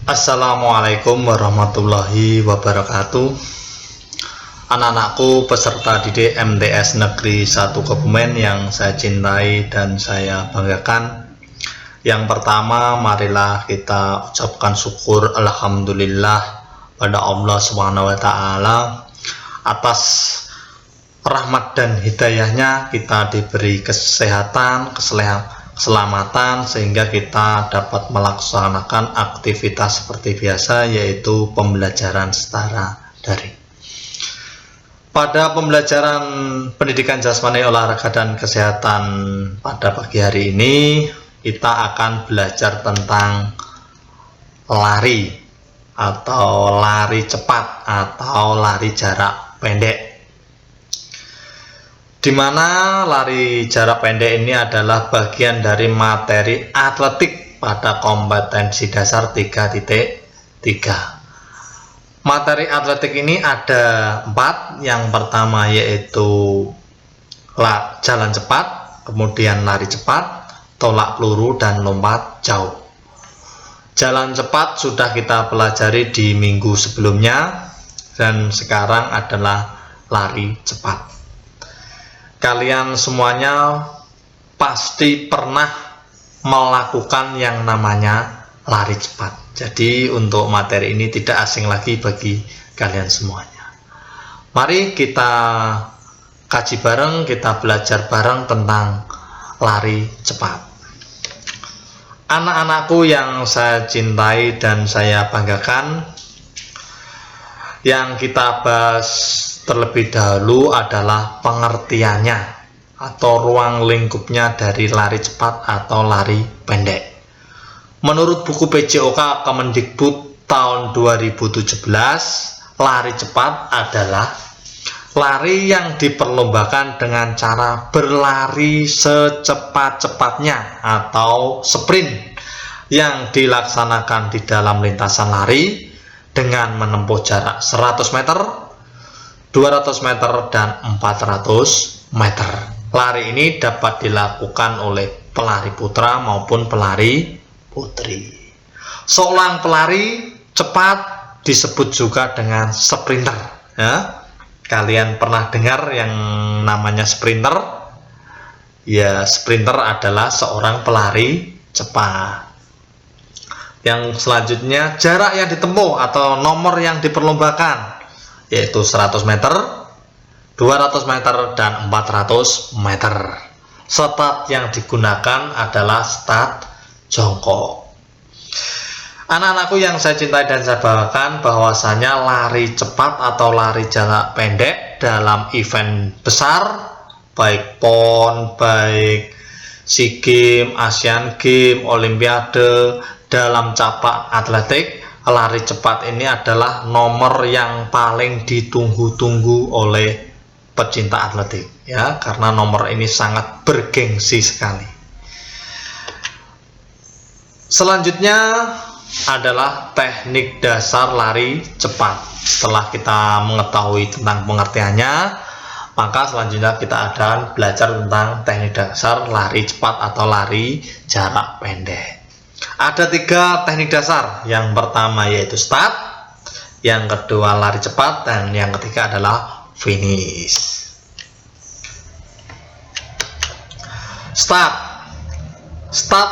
Assalamualaikum warahmatullahi wabarakatuh. Anak-anakku peserta didik MTS Negeri 1 Kebumen yang saya cintai dan saya banggakan. Yang pertama, marilah kita ucapkan syukur alhamdulillah pada Allah SWT atas rahmat dan hidayahnya kita diberi kesehatan, keselamatan sehingga kita dapat melaksanakan aktivitas seperti biasa, yaitu pembelajaran secara daring. Pada pembelajaran pendidikan jasmani, olahraga dan kesehatan pada pagi hari ini kita akan belajar tentang lari atau lari cepat atau lari jarak pendek, di mana lari jarak pendek ini adalah bagian dari materi atletik pada kompetensi dasar 3.3. Materi atletik ini ada 4. Yang pertama yaitu jalan cepat, kemudian lari cepat, tolak peluru, dan lompat jauh. Jalan cepat sudah kita pelajari di minggu sebelumnya, dan sekarang adalah lari cepat. Kalian semuanya pasti pernah melakukan yang namanya lari cepat. Jadi untuk materi ini tidak asing lagi bagi kalian semuanya. Mari kita kaji bareng, kita belajar bareng tentang lari cepat. Anak-anakku yang saya cintai dan saya banggakan, yang kita bahas terlebih dahulu adalah pengertiannya atau ruang lingkupnya dari lari cepat atau lari pendek. Menurut buku PJOK Kemendikbud tahun 2017, lari cepat adalah lari yang diperlombakan dengan cara berlari secepat-cepatnya atau sprint, yang dilaksanakan di dalam lintasan lari dengan menempuh jarak 100 meter, 200 meter, dan 400 meter. Lari ini dapat dilakukan oleh pelari putra maupun pelari putri. Seorang pelari cepat disebut juga dengan sprinter. Ya, kalian pernah dengar yang namanya sprinter? Ya, sprinter adalah seorang pelari cepat. Yang selanjutnya, jarak yang ditempuh atau nomor yang diperlombakan yaitu 100 meter, 200 meter, dan 400 meter. Start yang digunakan adalah start jongkok. Anak-anakku yang saya cintai dan saya banggakan, bahwasanya lari cepat atau lari jarak pendek dalam event besar, baik PON, baik SEA Games, Asian Games, Olimpiade, dalam cabang atletik, lari cepat ini adalah nomor yang paling ditunggu-tunggu oleh pecinta atletik, ya, karena nomor ini sangat bergengsi sekali. Selanjutnya adalah teknik dasar lari cepat. Setelah kita mengetahui tentang pengertiannya, maka selanjutnya kita akan belajar tentang teknik dasar lari cepat atau lari jarak pendek. Ada 3 teknik dasar. Yang pertama yaitu start, yang kedua lari cepat, dan yang ketiga adalah finish. Start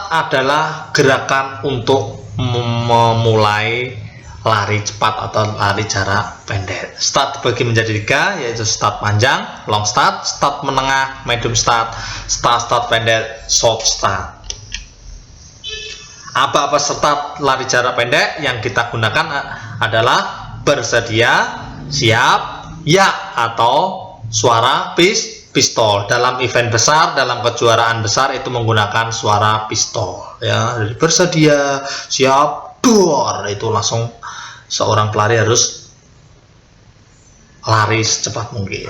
adalah gerakan untuk memulai lari cepat atau lari jarak pendek. Start dibagi menjadi 3, yaitu start panjang, long start, start menengah, medium start, start pendek, short start. Apa-apa start lari jarak pendek yang kita gunakan adalah bersedia, siap, ya, atau suara pistol. Dalam event besar, dalam kejuaraan besar itu menggunakan suara pistol, ya. Jadi bersedia, siap, duor, itu langsung seorang pelari harus lari secepat mungkin.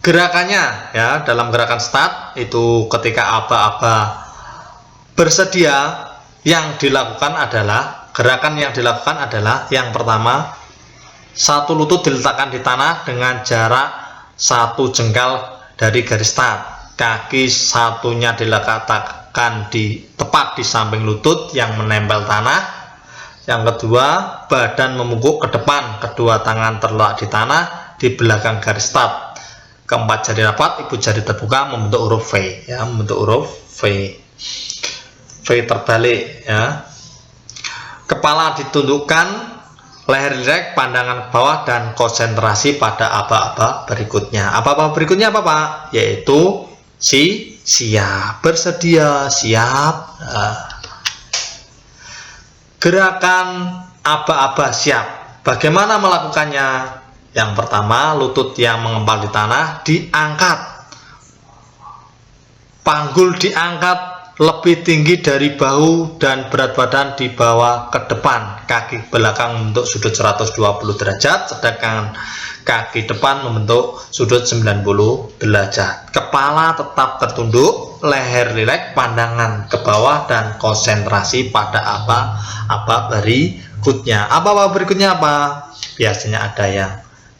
Gerakannya, ya, dalam gerakan start itu ketika aba-aba bersedia, yang dilakukan adalah yang pertama, satu lutut diletakkan di tanah dengan jarak 1 jengkal dari garis start. Kaki satunya diletakkan tepat di samping lutut yang menempel tanah. Yang kedua, badan membungkuk ke depan, kedua tangan terletak di tanah di belakang garis start. Keempat jari rapat, ibu jari terbuka membentuk huruf V, ya, membentuk huruf V. V terbalik, ya. Kepala ditundukkan, leher rileks, pandangan ke bawah, dan konsentrasi pada aba-aba berikutnya. Aba-aba berikutnya apa, Pak? Yaitu siap, bersedia, siap. Gerakan aba-aba siap. Bagaimana melakukannya? Yang pertama, lutut yang mengempal di tanah diangkat. Panggul diangkat lebih tinggi dari bahu dan berat badan dibawa ke depan. Kaki belakang membentuk sudut 120 derajat, sedangkan kaki depan membentuk sudut 90 derajat. Kepala tetap tertunduk, leher rileks, pandangan ke bawah, dan konsentrasi pada aba-aba berikutnya. Aba-aba berikutnya apa? Biasanya ada yang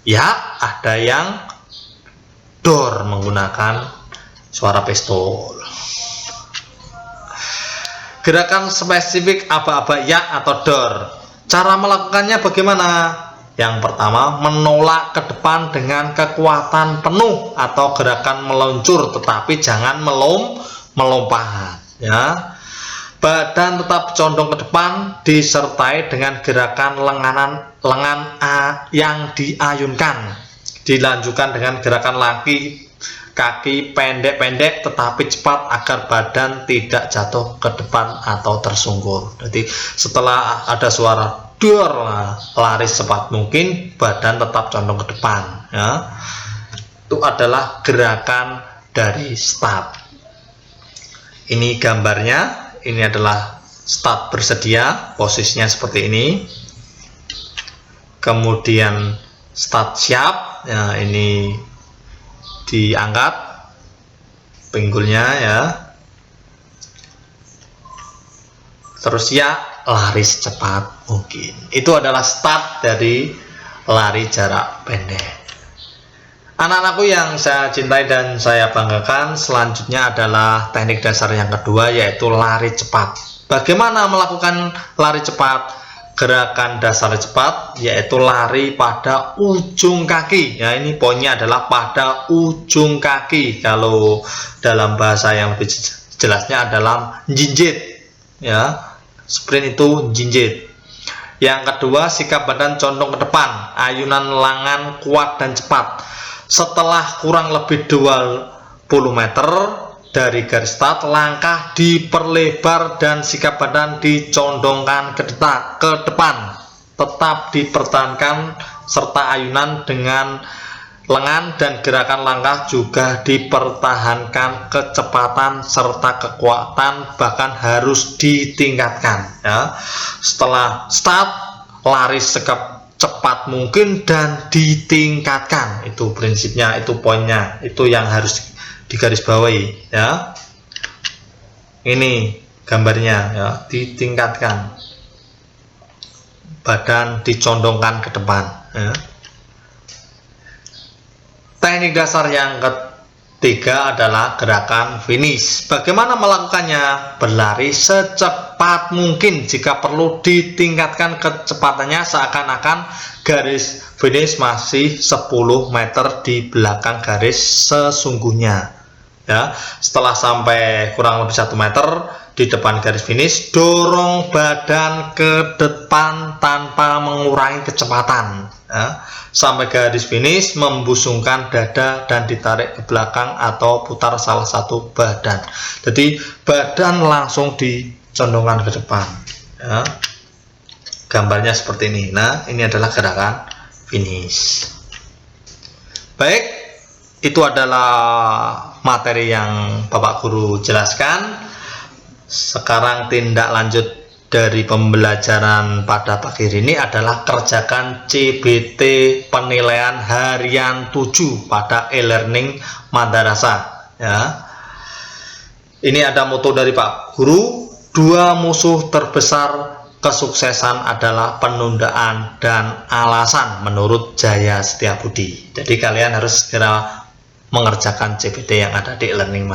ya, ada yang dor menggunakan suara pistol. Gerakan spesifik aba-aba ya atau dor. Cara melakukannya bagaimana? Yang pertama, menolak ke depan dengan kekuatan penuh atau gerakan meluncur, tetapi jangan melompat, ya. Badan tetap condong ke depan disertai dengan gerakan lengan yang diayunkan. Dilanjutkan dengan gerakan kaki pendek-pendek tetapi cepat agar badan tidak jatuh ke depan atau tersungkur. Jadi setelah ada suara dor, lari secepat mungkin, badan tetap condong ke depan, ya. Itu adalah gerakan dari start. Ini gambarnya. Ini adalah start bersedia, posisinya seperti ini. Kemudian start siap, ya, ini diangkat pinggulnya, ya. Terus ya, lari secepat mungkin. Itu adalah start dari lari jarak pendek. Anak-anakku yang saya cintai dan saya banggakan, selanjutnya adalah teknik dasar yang kedua, yaitu lari cepat. Bagaimana melakukan lari cepat? Gerakan dasar cepat yaitu lari pada ujung kaki. Ya, ini poinnya adalah pada ujung kaki. Kalau dalam bahasa yang lebih jelasnya adalah jinjit, ya. Sprint itu jinjit. Yang kedua, sikap badan condong ke depan, ayunan lengan kuat dan cepat. Setelah kurang lebih 20 meter dari garis start, langkah diperlebar dan sikap badan dicondongkan ke depan. Tetap dipertahankan serta ayunan dengan lengan dan gerakan langkah juga dipertahankan, kecepatan serta kekuatan bahkan harus ditingkatkan, ya. Setelah start, lari secepat mungkin dan ditingkatkan. Itu prinsipnya, itu poinnya, itu yang harus digarisbawahi, ya. Ini gambarnya, ya, ditingkatkan, badan dicondongkan ke depan, ya. Teknik dasar yang ketiga adalah gerakan finish. Bagaimana melakukannya? Berlari secepat mungkin, jika perlu ditingkatkan kecepatannya seakan-akan garis finish masih 10 meter di belakang garis sesungguhnya, ya. Setelah sampai kurang lebih 1 meter di depan garis finish, dorong badan ke depan tanpa mengurangi kecepatan, ya. Sampai garis finish, membusungkan dada dan ditarik ke belakang atau putar salah satu badan. Jadi badan langsung dicondongkan ke depan, ya. Gambarnya seperti ini. Nah, ini adalah gerakan finish. Baik, itu adalah materi yang Bapak Guru jelaskan. Sekarang tindak lanjut dari pembelajaran pada pagi ini adalah kerjakan CBT penilaian harian 7 pada e-learning madrasah, ya. Ini ada moto dari Pak Guru, 2 musuh terbesar kesuksesan adalah penundaan dan alasan, menurut Jaya Setiabudi. Jadi kalian harus segera mengerjakan CBT yang ada di e-learning madrasah.